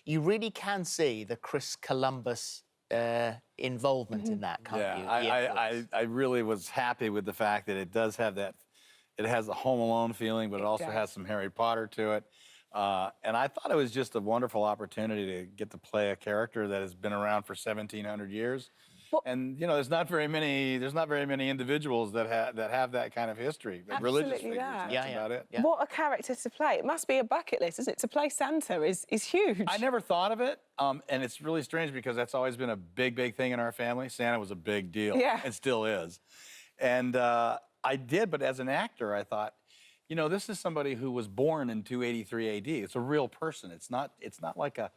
you really can see the Chris Columbus involvement in that, can't you? I really was happy with the fact that it does have that, it has a Home Alone feeling, but it also has some Harry Potter to it. And I thought it was just a wonderful opportunity to get to play a character that has been around for 1,700 years. Well, and you know, there's not very many individuals that have that kind of history. Religious figures. That's about it. Yeah. What a character to play! It must be a bucket list, isn't it? To play Santa is huge. I never thought of it, and it's really strange because that's always been a big thing in our family. Santa was a big deal, and still is. And I did, but as an actor, I thought, you know, this is somebody who was born in 283 AD. It's a real person. It's not like a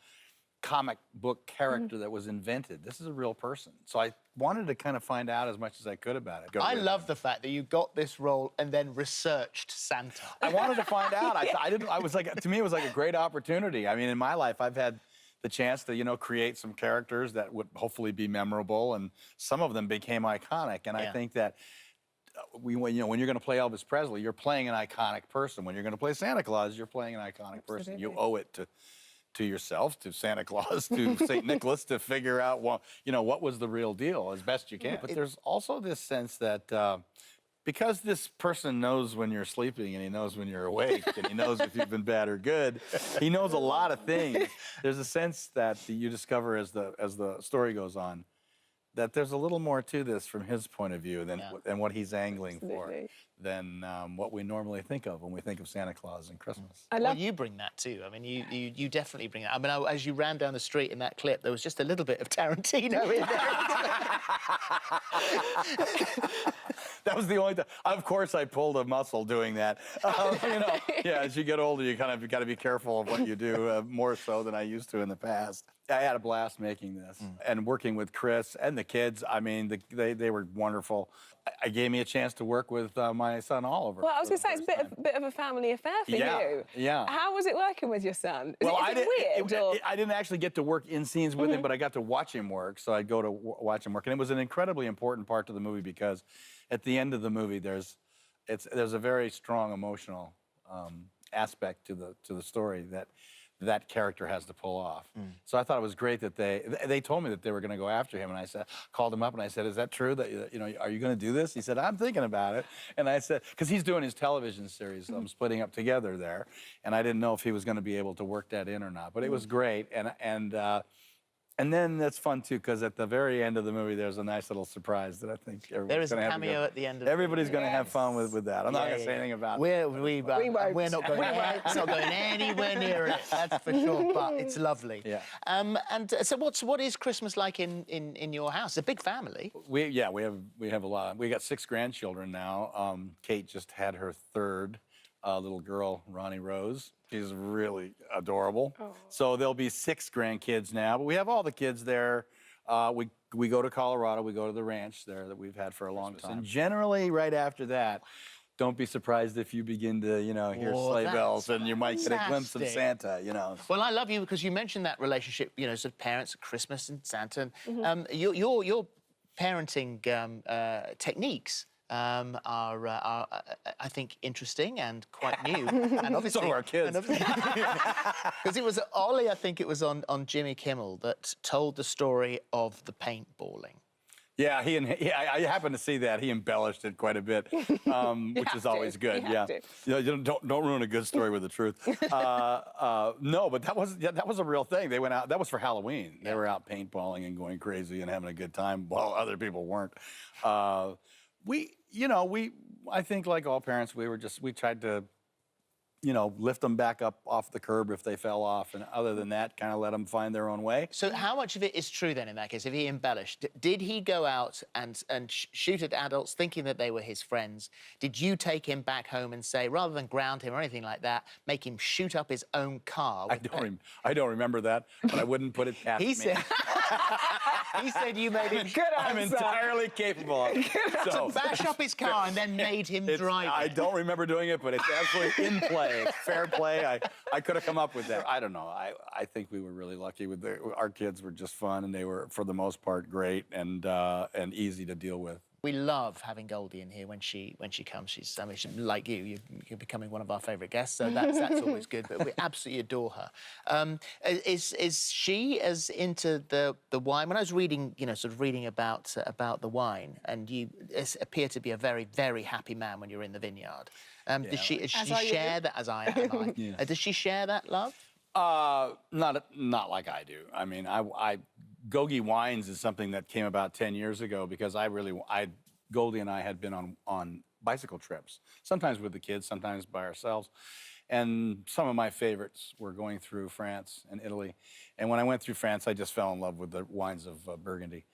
comic book character that was invented. This is a real person. So I wanted to kind of find out as much as I could about it. I love the fact that you got this role and then researched Santa. I wanted to find out. I was like, to me, it was like a great opportunity. I mean, in my life, I've had the chance to, you know, create some characters that would hopefully be memorable, and some of them became iconic. And I think that when you're going to play Elvis Presley, you're playing an iconic person. When you're going to play Santa Claus, you're playing an iconic person. You owe it to yourself, to Santa Claus, to St. Nicholas, to figure out, well, you know, what was the real deal as best you can. But there's also this sense that because this person knows when you're sleeping and he knows when you're awake and he knows if you've been bad or good, he knows a lot of things. There's a sense that you discover as the story goes on that there's a little more to this from his point of view than what he's angling for, than what we normally think of when we think of Santa Claus and Christmas. Well, you bring that too. I mean, you definitely bring that. I mean, as you ran down the street in that clip, there was just a little bit of Tarantino in there. That was the only time. Of course, I pulled a muscle doing that. You know, as you get older, you kind of got to be careful of what you do, more so than I used to in the past. I had a blast making this and working with Chris and the kids. I mean, they were wonderful. It gave me a chance to work with my son Oliver. Well, I was going to say, it's a bit of a family affair for you. Yeah. How was it working with your son? Is it weird? I didn't actually get to work in scenes with him, but I got to watch him work. So I'd go to watch him work. And it was an incredibly important part to the movie because at the end of the movie, there's a very strong emotional aspect to the story that character has to pull off. So I thought it was great that they told me that they were going to go after him, and I called him up and I said, "Is that true? That you know, are you going to do this?" He said, "I'm thinking about it." And I said, because he's doing his television series, Splitting Up Together there, and I didn't know if he was going to be able to work that in or not. But it was great, and then that's fun too, because at the very end of the movie, there's a nice little surprise that I think everybody's going to have. There is a cameo at the end of everybody's going to have fun with that. I'm not going to say anything about it. We're not going anywhere near it. That's for sure. But it's lovely. Yeah. And so, what is Christmas like in your house? It's a big family. We have a lot. We got 6 grandchildren now. Kate just had her 3rd little girl, Ronnie Rose. She's really adorable. Oh. So there'll be 6 grandkids now, but we have all the kids there. We go to Colorado. We go to the ranch there that we've had for a long time. And generally, right after that, don't be surprised if you begin to, you know, hear sleigh bells and you might get a glimpse of Santa, you know. Well, I love you because you mentioned that relationship, you know, sort of parents, Christmas and Santa. Your parenting techniques are I think, interesting and quite new. And obviously, so are our kids. Because it was Ollie, I think it was on Jimmy Kimmel, that told the story of the paintballing. Yeah, I happened to see that. He embellished it quite a bit, which is always good. Yeah, you know, don't ruin a good story with the truth. No, but that was a real thing. They went out. That was for Halloween. They were out paintballing and going crazy and having a good time while other people weren't. I think like all parents, we tried to, you know, lift them back up off the curb if they fell off, and other than that, kind of let them find their own way. So how much of it is true then in that case, if he embellished? Did he go out and shoot at adults thinking that they were his friends? Did you take him back home and say, rather than ground him or anything like that, make him shoot up his own car? I don't remember that, but I wouldn't put it past me. He said you made him... I'm entirely capable of it. So bash up his car and then made him drive it. I don't remember doing it, but it's absolutely in play. It's fair play. I could have come up with that. I don't know. I think we were really lucky with our kids were just fun, and they were, for the most part, great and easy to deal with. We love having Goldie in here when she comes. She's like you're becoming one of our favourite guests, so that's always good. But we absolutely adore her. Is she as into the wine? When I was reading, sort of reading about the wine, and you appear to be a very, very happy man when you're in the vineyard. Does she share that, as I am? Yeah. Does she share that love? Not like I do. I mean, Gogi Wines is something that came about 10 years ago because Goldie and I had been on bicycle trips, sometimes with the kids, sometimes by ourselves. And some of my favorites were going through France and Italy. And when I went through France, I just fell in love with the wines of Burgundy.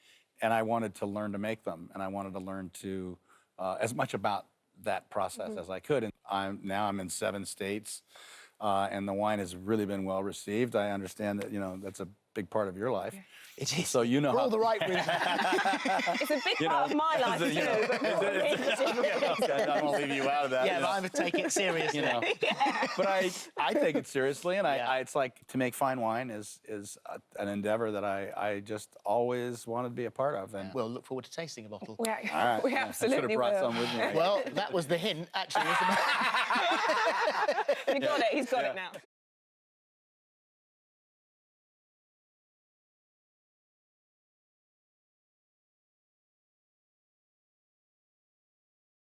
And I wanted to learn to make them. And I wanted to learn to, as much about that process as I could. And I'm in 7 states. And the wine has really been well received. I understand that, that's a big part of your life. Yeah. It is. So For all the right reasons. It's a big part of my life too. But I won't leave you out of that. Yeah, but I would take it seriously. But I take it seriously, and it's like to make fine wine is an endeavor that I just always wanted to be a part of. And We'll look forward to tasting a bottle. we I should absolutely have brought will. some with me. Well, that was the hint, actually. You got it. He's got it now.